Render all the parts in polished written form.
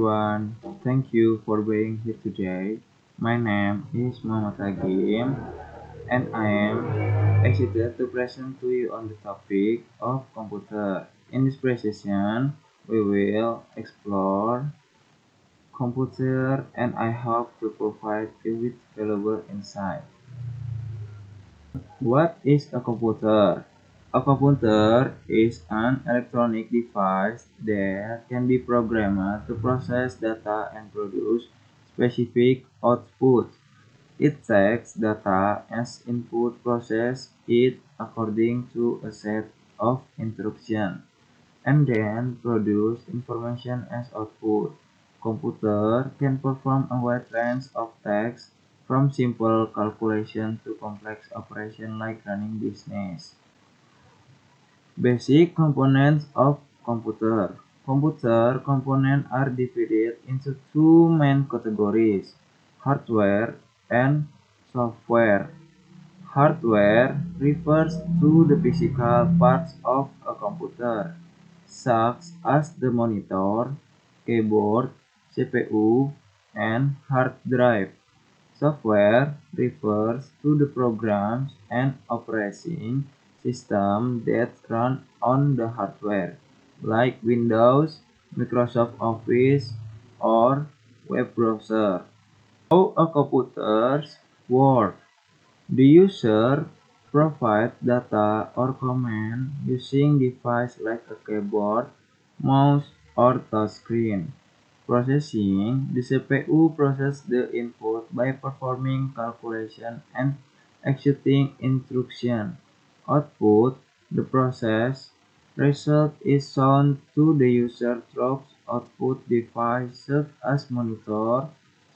everyone, thank you for being here today. My name is Muhammad Agim and I am excited to present to you on the topic of computer. In this presentation, we will explore computer and I hope to provide you with valuable insight. What is a computer? A computer is an electronic device that can be programmed to process data and produce specific output. It takes data as input, process it according to a set of instructions, and then produce information as output. Computer can perform a wide range of tasks from simple calculation to complex operation like running business. Basic components of computer. Computer components are divided into two main categories, hardware and software. Hardware refers to the physical parts of a computer, such as the monitor, keyboard, CPU, and hard drive. Software refers to the programs and operating systems that run on the hardware, like Windows, Microsoft Office, or web browser. How a computers work. The user provides data or command using devices like a keyboard, mouse, or touchscreen. Processing. The CPU processes the input by performing calculation and executing instruction. Output. The process result is shown to the user through output devices such as monitor,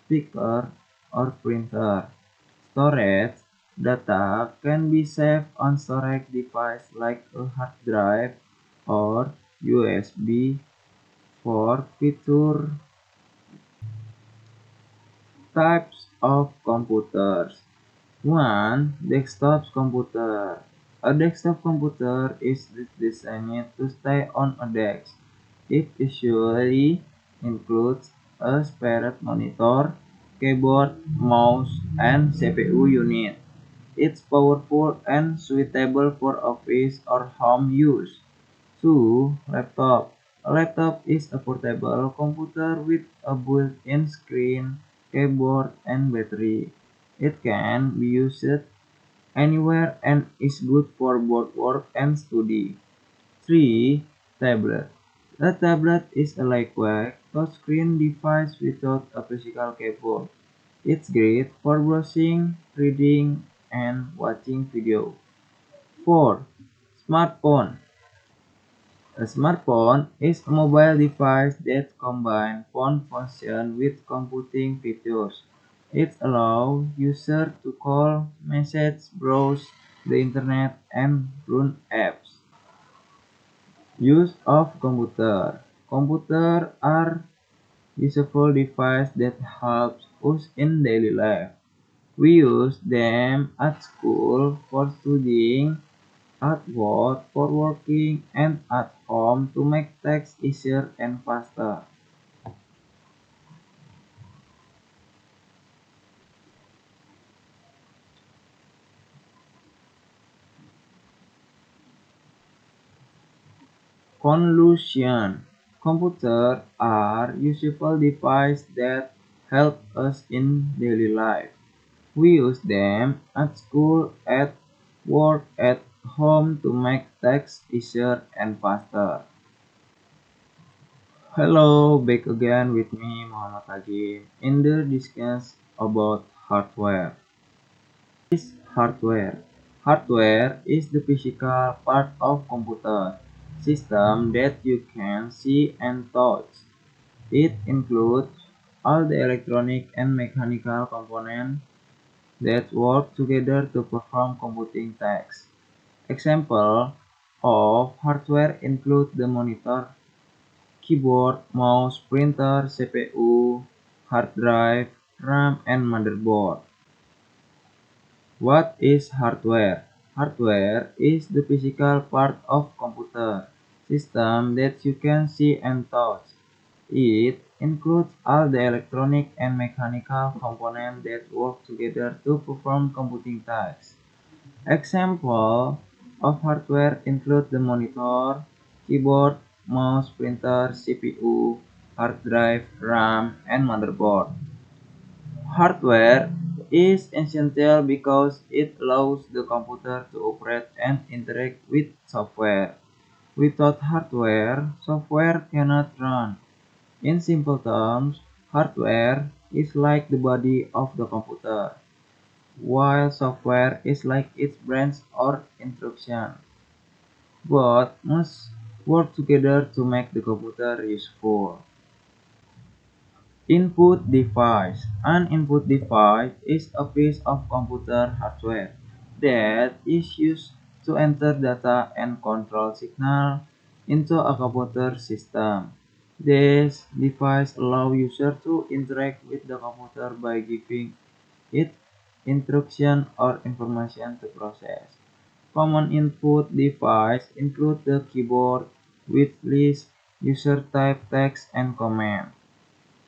speaker, or printer. Storage. Data can be saved on storage device like a hard drive or USB for future. Types of computers. 1. Desktop computer. A desktop computer is designed to stay on a desk. It usually includes a spare monitor, keyboard, mouse, and CPU unit. It's powerful and suitable for office or home use. 2. Laptop. A laptop is a portable computer with a built-in screen, keyboard, and battery. It can be used anywhere and is good for both work and study. 3. Tablet. A tablet is a lightweight touchscreen device without a physical keyboard. It's great for browsing, reading, and watching video. 4. Smartphone. A smartphone is a mobile device that combines phone function with computing features. It allows users to call, message, browse the internet, and run apps. Use of computer. Computers are useful devices that help us in daily life. We use them at school for studying, at work for working, and at home to make tasks easier and faster. Conclusion. Computers are useful devices that help us in daily life. We use them at school, at work, at home to make tasks easier and faster. Hello, back again with me, Muhammad Agim, in the discussion about hardware. Hardware. Hardware is the physical part of computer system that you can see and touch. It includes all the electronic and mechanical components that work together to perform computing tasks. Example of hardware include the monitor, keyboard, mouse, printer, CPU, hard drive, RAM, and motherboard. What is hardware? Hardware is the physical part of computer system that you can see and touch. It includes all the electronic and mechanical components that work together to perform computing tasks. Examples of hardware include the monitor, keyboard, mouse, printer, CPU, hard drive, RAM, and motherboard. Hardware is essential because it allows the computer to operate and interact with software. Without hardware, software cannot run. In simple terms, hardware is like the body of the computer, while software is like its brains or instructions. Both must work together to make the computer useful. Input device. An input device is a piece of computer hardware that is used to enter data and control signal into a computer system. This device allows users to interact with the computer by giving it instruction or information to process. Common input devices include the keyboard, which lists user type text and command.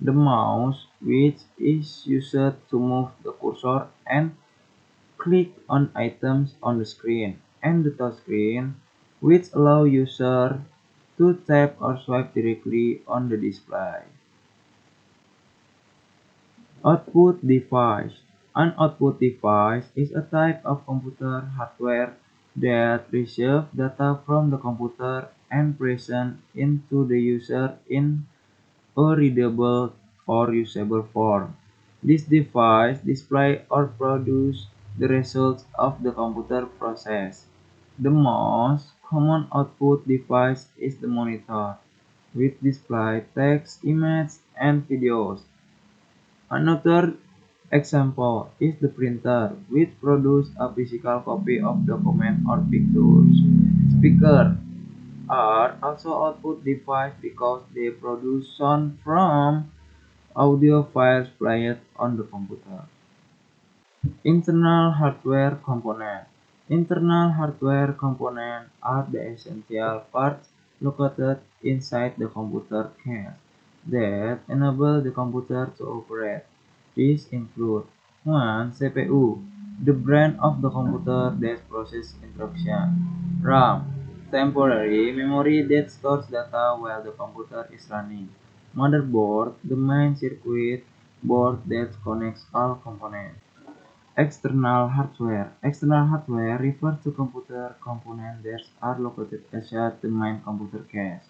The mouse, which is used to move the cursor and click on items on the screen, and the touchscreen, which allows users to tap or swipe directly on the display. Output device. An output device is a type of computer hardware that receives data from the computer and presents into the user in a readable or usable form. This device displays or produces the results of the computer process. The most common output device is the monitor, which displays text, images, and videos. Another example is the printer, which produces a physical copy of documents or pictures. Speakers are also output devices because they produce sound from audio files played on the computer. Internal hardware components. Internal hardware components are the essential parts located inside the computer case that enable the computer to operate. These include 1. CPU, the brain of the computer that processes instructions. RAM, temporary memory that stores data while the computer is running. Motherboard, the main circuit board that connects all components. External hardware. External hardware refers to computer components that are located outside the main computer case.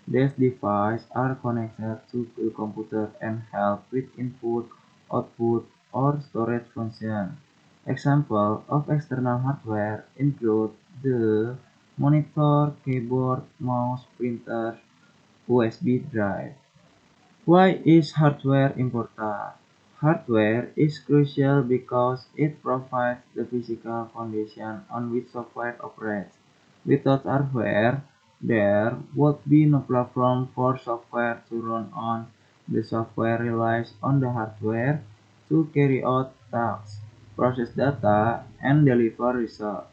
These devices are connected to the computer and help with input, output, or storage functions. Examples of external hardware include the monitor, keyboard, mouse, printer, USB drive. Why is hardware important? Hardware is crucial because it provides the physical foundation on which software operates. Without hardware, there would be no platform for software to run on. The software relies on the hardware to carry out tasks, process data, and deliver results.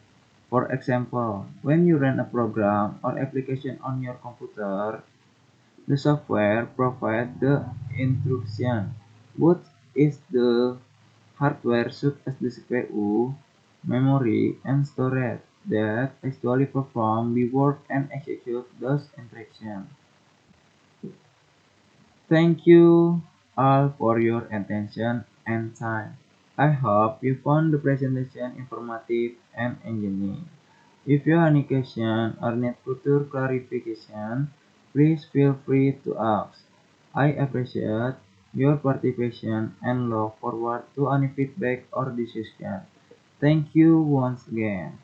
For example, when you run a program or application on your computer, the software provides the instruction, but is the hardware such as the CPU, memory, and storage that actually perform the work and execute those instructions. Thank you all for your attention and time. I hope you found the presentation informative and engaging. If you have any question or need further clarification, please feel free to ask. I appreciate your participation and look forward to any feedback or discussion. Thank you once again.